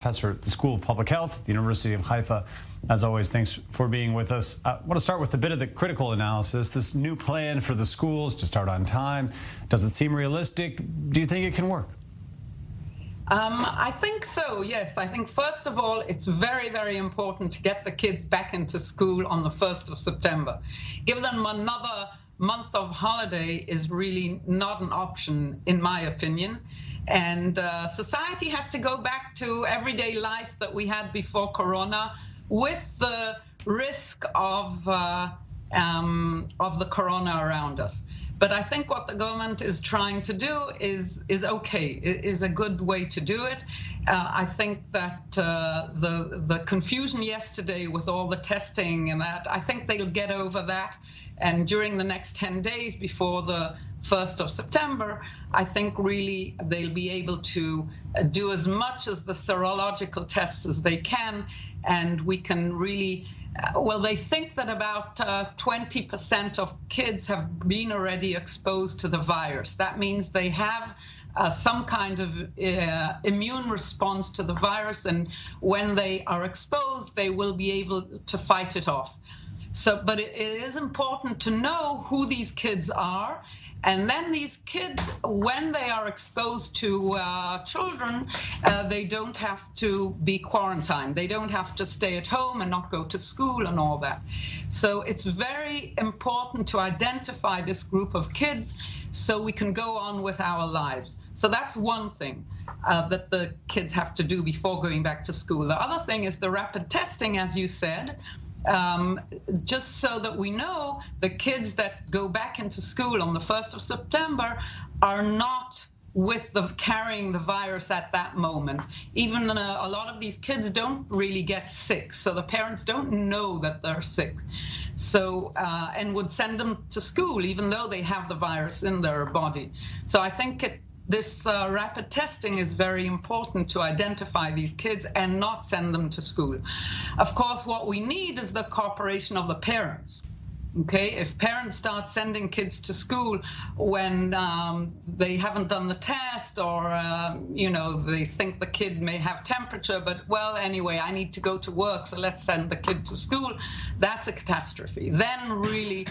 Professor at the School of Public Health at the University of Haifa. As always, thanks for being with us. I want to start with a bit of the critical analysis. This new plan for the schools to start on time, does it seem realistic? Do you think it can work? I think so, yes. I think, first of all, it's very, very important to get the kids back into school on the 1st of September. Give them another month of holiday is really not an option, in my opinion. And society has to go back to everyday life that we had before Corona, with the risk of the Corona around us. But I think what the government is trying to do is okay, is a good way to do it. I think that the confusion yesterday with all the testing and that, I think they'll get over that. And during the next 10 days before the 1st of September, I think really they'll be able to do as much as the serological tests as they can, and we can really, well, they think that about 20% of kids have been already exposed to the virus. That means they have some kind of immune response to the virus, and when they are exposed, they will be able to fight it off. So, but it is important to know who these kids are. And then these kids, when they are exposed to children, they don't have to be quarantined. They don't have to stay at home and not go to school and all that. So it's very important to identify this group of kids so we can go on with our lives. So that's one thing that the kids have to do before going back to school. The other thing is the rapid testing, as you said. Just so that we know the kids that go back into school on the 1st of September are not carrying the virus at that moment. Even a lot of these kids don't really get sick, so the parents don't know that they're sick. So, and would send them to school even though they have the virus in their body. So I think this rapid testing is very important to identify these kids and not send them to school. Of course, what we need is the cooperation of the parents. Okay, if parents start sending kids to school when they haven't done the test, or they think the kid may have temperature, but well, anyway, I need to go to work, so let's send the kid to school, that's a catastrophe. Then really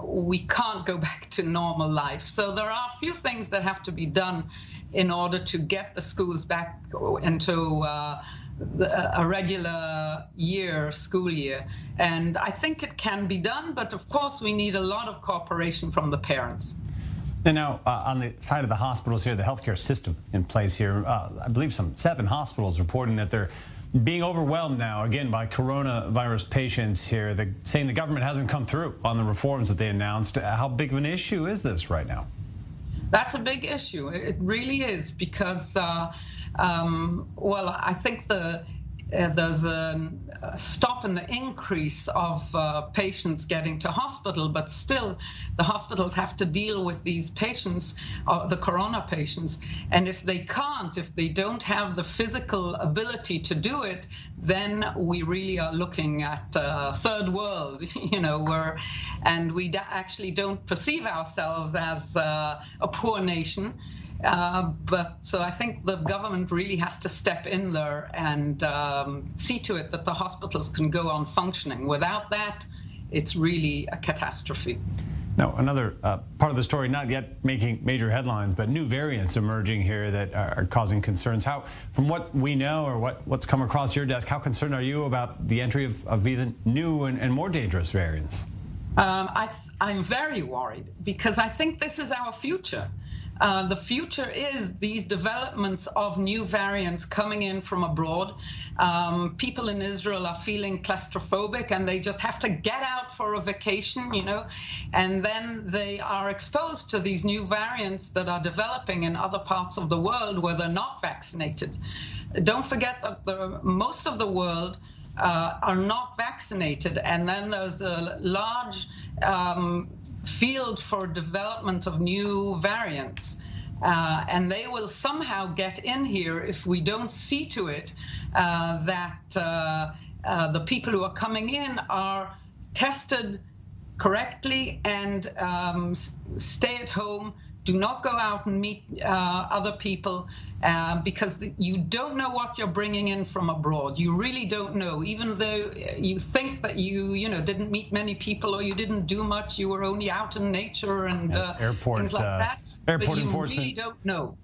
we can't go back to normal life. So there are a few things that have to be done in order to get the schools back into a regular school year. And I think it can be done, but of course we need a lot of cooperation from the parents. And now on the side of the hospitals here, the healthcare system in place here, I believe some 7 hospitals reporting that they're being overwhelmed now, again, by coronavirus patients here. They're saying the government hasn't come through on the reforms that they announced. How big of an issue is this right now? That's a big issue. It really is, because well, I think there's a stop in the increase of patients getting to hospital, but still the hospitals have to deal with these patients, the corona patients. And if they don't have the physical ability to do it, then we really are looking at third world, and we actually don't perceive ourselves as a poor nation. So I think the government really has to step in there and see to it that the hospitals can go on functioning. Without that, it's really a catastrophe. Now, another part of the story, not yet making major headlines, but new variants emerging here that are causing concerns. How, from what we know or what's come across your desk, how concerned are you about the entry of even new and more dangerous variants? I'm very worried, because I think this is our future. The future is these developments of new variants coming in from abroad. People in Israel are feeling claustrophobic, and they just have to get out for a vacation, and then they are exposed to these new variants that are developing in other parts of the world where they're not vaccinated. Don't forget that most of the world are not vaccinated, and then there's a large field for development of new variants. And they will somehow get in here if we don't see to it that the people who are coming in are tested correctly and stay at home Do not go out and meet other people because you don't know what you're bringing in from abroad. You really don't know. Even though you think that you didn't meet many people or you didn't do much, you were only out in nature and things like that. Airport but you enforcement really don't know.